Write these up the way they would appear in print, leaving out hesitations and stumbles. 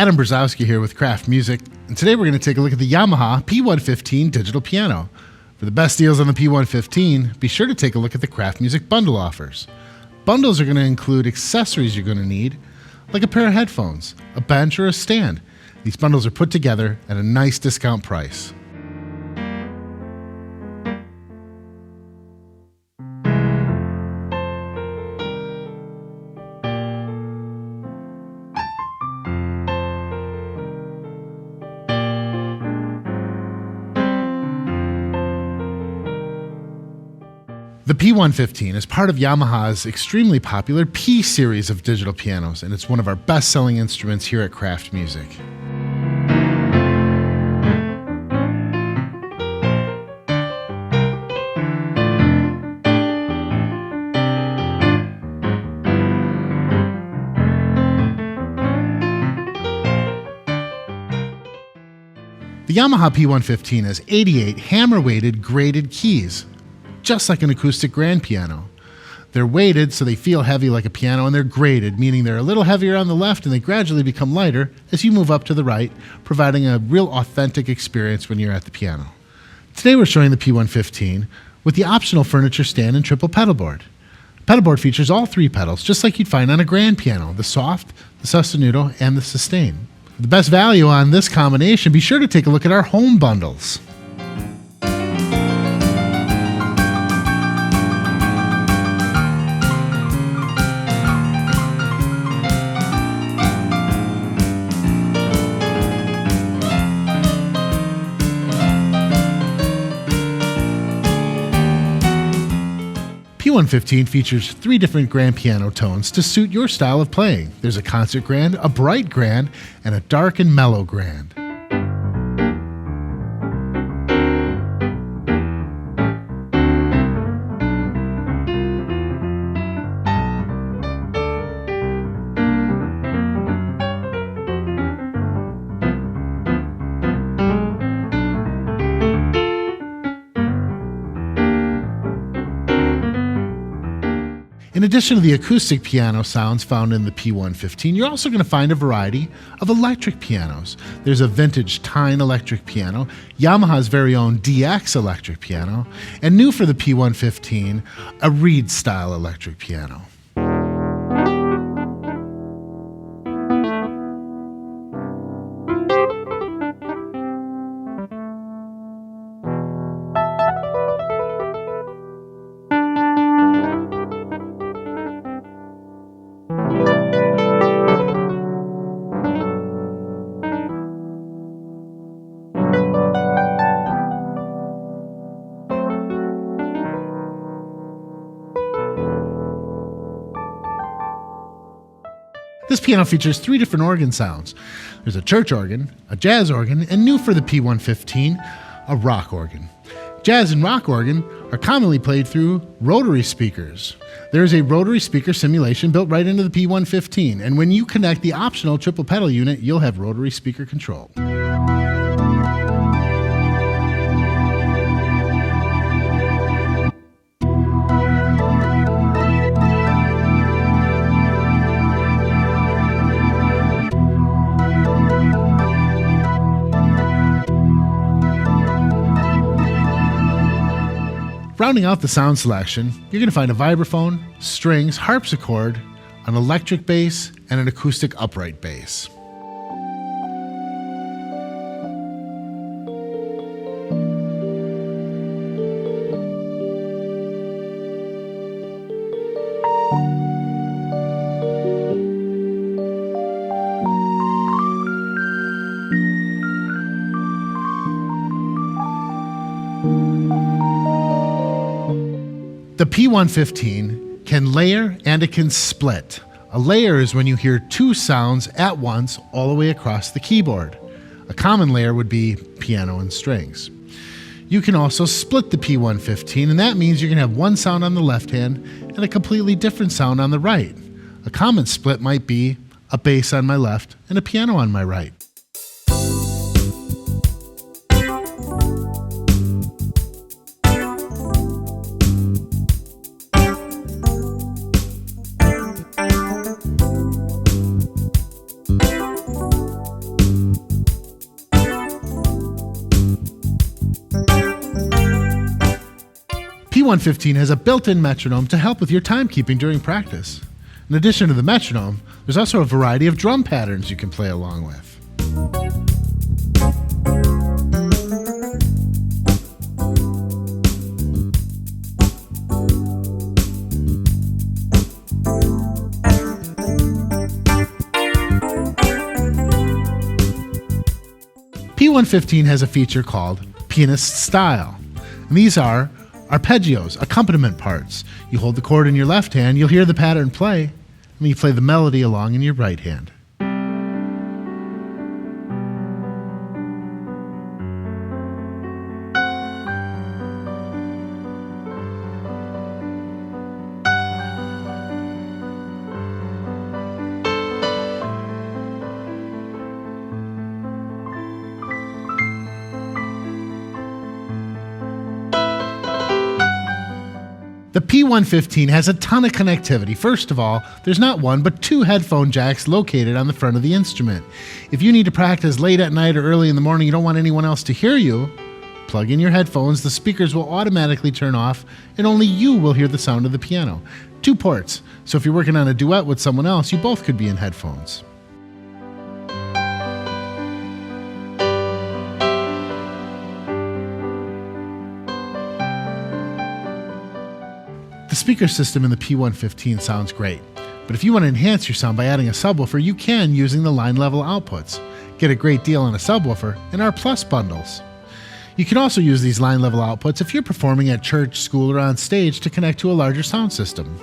Adam Berzowski here with Kraft Music, and today we're going to take a look at the Yamaha P-115 digital piano. For the best deals on the P-115, be sure to take a look at the Kraft Music bundle offers. Bundles are going to include accessories you're going to need, like a pair of headphones, a bench, or a stand. These bundles are put together at a nice discount price. The P-115 is part of Yamaha's extremely popular P series of digital pianos, and it's one of our best-selling instruments here at Kraft Music. The Yamaha P-115 has 88 hammer-weighted graded keys, just like an acoustic grand piano. They're weighted so they feel heavy like a piano, and they're graded, meaning they're a little heavier on the left and they gradually become lighter as you move up to the right, providing a real authentic experience when you're at the piano. Today we're showing the P-115 with the optional furniture stand and triple pedal board. The pedal board features all three pedals, just like you'd find on a grand piano: the soft, the sostenuto, and the sustain. For the best value on this combination, be sure to take a look at our home bundles. P-115 features 3 different grand piano tones to suit your style of playing. There's a concert grand, a bright grand, and a dark and mellow grand. In addition to the acoustic piano sounds found in the P-115, you're also going to find a variety of electric pianos. There's a vintage Tyne electric piano, Yamaha's very own DX electric piano, and new for the P-115, a Reed style electric piano. This piano features 3 different organ sounds. There's a church organ, a jazz organ, and new for the P-115, a rock organ. Jazz and rock organ are commonly played through rotary speakers. There is a rotary speaker simulation built right into the P-115, and when you connect the optional triple pedal unit, you'll have rotary speaker control. Rounding out the sound selection, you're going to find a vibraphone, strings, harpsichord, an electric bass, and an acoustic upright bass. The P-115 can layer and it can split. A layer is when you hear 2 sounds at once all the way across the keyboard. A common layer would be piano and strings. You can also split the P-115, and that means you're going to have one sound on the left hand and a completely different sound on the right. A common split might be a bass on my left and a piano on my right. P-115 has a built-in metronome to help with your timekeeping during practice. In addition to the metronome, there's also a variety of drum patterns you can play along with. P-115 has a feature called Pianist Style. And these are Arpeggios, accompaniment parts. You hold the chord in your left hand, you'll hear the pattern play, and then you play the melody along in your right hand. The P-115 has a ton of connectivity. First of all, there's not one, but two headphone jacks located on the front of the instrument. If you need to practice late at night or early in the morning, you don't want anyone else to hear you, plug in your headphones, the speakers will automatically turn off, and only you will hear the sound of the piano. 2 ports, so if you're working on a duet with someone else, you both could be in headphones. The speaker system in the P-115 sounds great, but if you want to enhance your sound by adding a subwoofer, you can using the line level outputs. Get a great deal on a subwoofer in our Plus bundles. You can also use these line level outputs if you're performing at church, school, or on stage to connect to a larger sound system.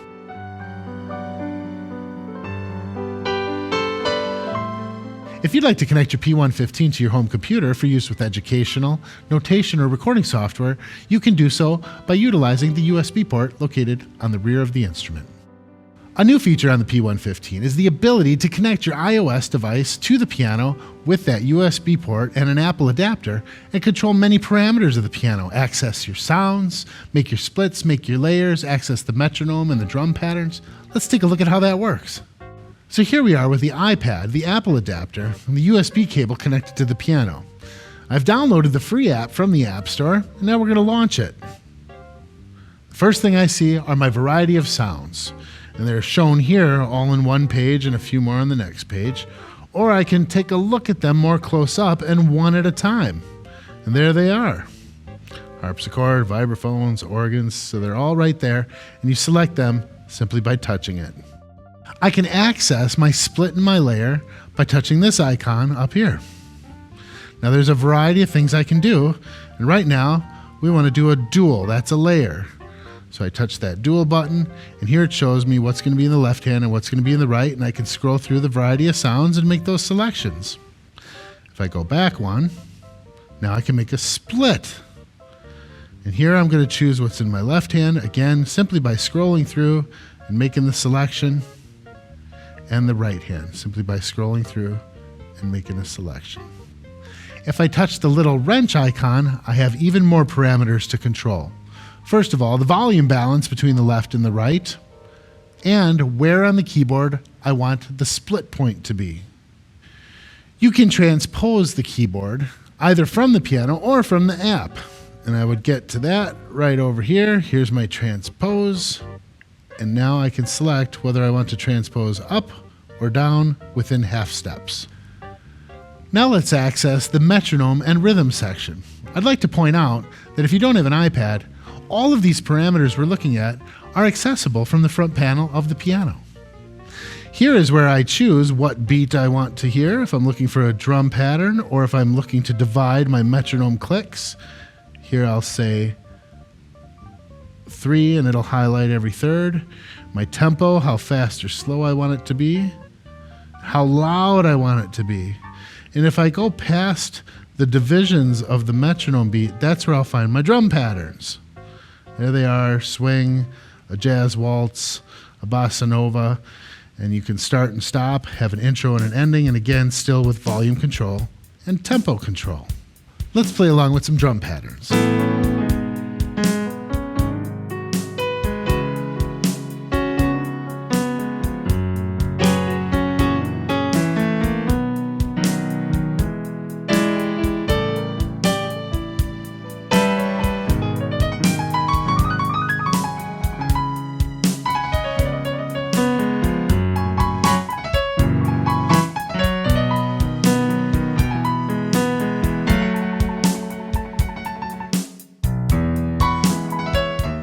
If you'd like to connect your P-115 to your home computer for use with educational, notation, or recording software, you can do so by utilizing the USB port located on the rear of the instrument. A new feature on the P-115 is the ability to connect your iOS device to the piano with that USB port and an Apple adapter and control many parameters of the piano, access your sounds, make your splits, make your layers, access the metronome and the drum patterns. Let's take a look at how that works. So here we are with the iPad, the Apple adapter, and the USB cable connected to the piano. I've downloaded the free app from the App Store, and now we're going to launch it. The first thing I see are my variety of sounds, and they're shown here all in one page and a few more on the next page, or I can take a look at them more close up and one at a time. And there they are. Harpsichord, vibraphones, organs, so they're all right there, and you select them simply by touching it. I can access my split and my layer by touching this icon up here. Now there's a variety of things I can do, and right now we want to do a dual, that's a layer. So I touch that dual button, and here it shows me what's going to be in the left hand and what's going to be in the right, and I can scroll through the variety of sounds and make those selections. If I go back one, now I can make a split. And here I'm going to choose what's in my left hand, again, simply by scrolling through and making the selection, and the right hand, simply by scrolling through and making a selection. If I touch the little wrench icon, I have even more parameters to control. First of all, the volume balance between the left and the right, and where on the keyboard I want the split point to be. You can transpose the keyboard either from the piano or from the app. And I would get to that right over here. Here's my transpose. And now I can select whether I want to transpose up or down within half steps. Now let's access the metronome and rhythm section. I'd like to point out that if you don't have an iPad, all of these parameters we're looking at are accessible from the front panel of the piano. Here is where I choose what beat I want to hear, if I'm looking for a drum pattern or if I'm looking to divide my metronome clicks. Here I'll say 3 and it'll highlight every third. My tempo, how fast or slow I want it to be. How loud I want it to be. And if I go past the divisions of the metronome beat, that's where I'll find my drum patterns. There they are, swing, a jazz waltz, a bossa nova, and you can start and stop, have an intro and an ending, and again, still with volume control and tempo control. Let's play along with some drum patterns.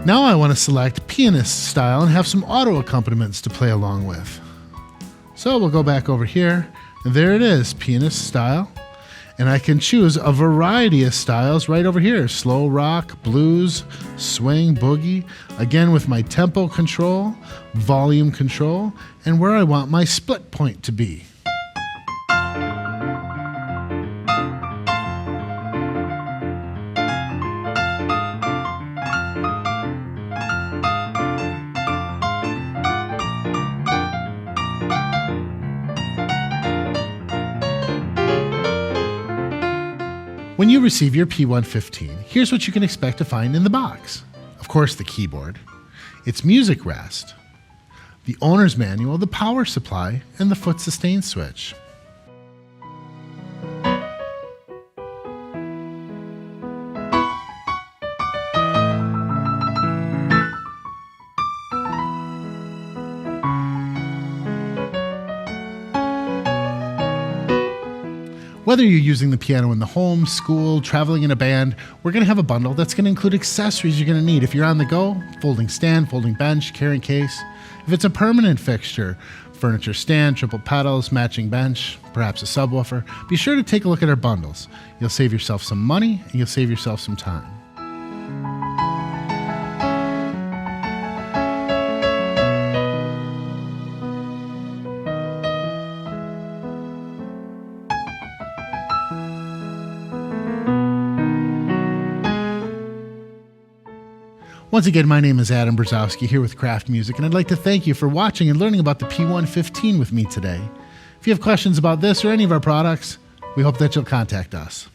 Now I want to select Pianist Style and have some auto accompaniments to play along with. So we'll go back over here, and there it is, Pianist Style. And I can choose a variety of styles right over here. Slow rock, blues, swing, boogie. Again with my tempo control, volume control, and where I want my split point to be. When you receive your P-115, here's what you can expect to find in the box. Of course, the keyboard, its music rest, the owner's manual, the power supply, and the foot sustain switch. Whether you're using the piano in the home, school, traveling in a band, we're going to have a bundle that's going to include accessories you're going to need. If you're on the go, folding stand, folding bench, carrying case. If it's a permanent fixture, furniture stand, triple pedals, matching bench, perhaps a subwoofer, be sure to take a look at our bundles. You'll save yourself some money and you'll save yourself some time. Once again, my name is Adam Berzowski here with Kraft Music, and I'd like to thank you for watching and learning about the P-115 with me today. If you have questions about this or any of our products, we hope that you'll contact us.